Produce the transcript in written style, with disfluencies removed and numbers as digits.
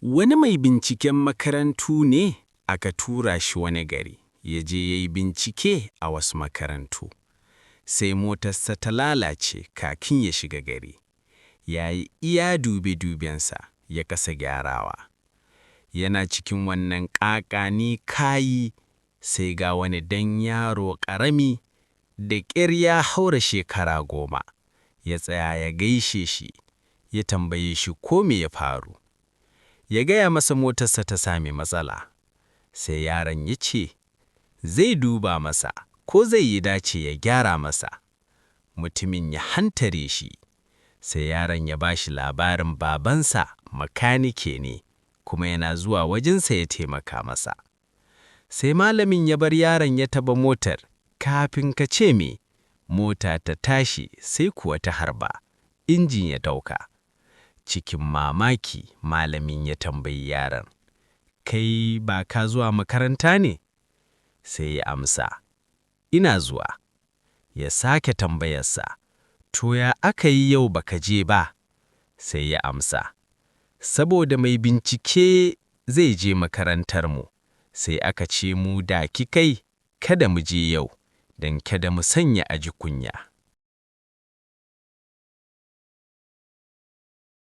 Wani mai binciken makarantu ne aka tura shi wani gari, ya je ya yi bincike a wasu makarantu. Sai motarsa ta lalace kakin ya shiga gari. Ya yi iya dube-dubensa ya kasa gyarawa. Yana cikin wannan ƙaƙani kayi sai ga wani dan yaro ƙarami da ƙyar ya haura shekara 10. Ya tsaya ya gaishe shi, ya tambaye shi ko me ya faru. Ya gaya masa motarsa ta sami matsala. Sai yaron ya ce, zai duba masa ko zai yi dace ya gyara masa. Mutumin ya hantare shi. Sai yaron ya ba shi labarin babansa makanike ne, kuma yana zuwa wajensa ya taimaka masa. Sai malamin ya bar yaron ya taɓa motar, kafin ka ce me, mota ta tashi sai kuwa ta harba, injin ya ɗauka. Cikin mamaki malamin ya tambayi yaron, kai ba ka zuwa makaranta ne? Sai ya amsa, ina zuwa. Ya sake tambayarsa, to ya aka yi yau baka je ba? Sai ya amsa, saboda mai bincike zai je makarantarmu, sai aka ce mu da kai kada mu je yau, don kada mu sanya a ji kunya.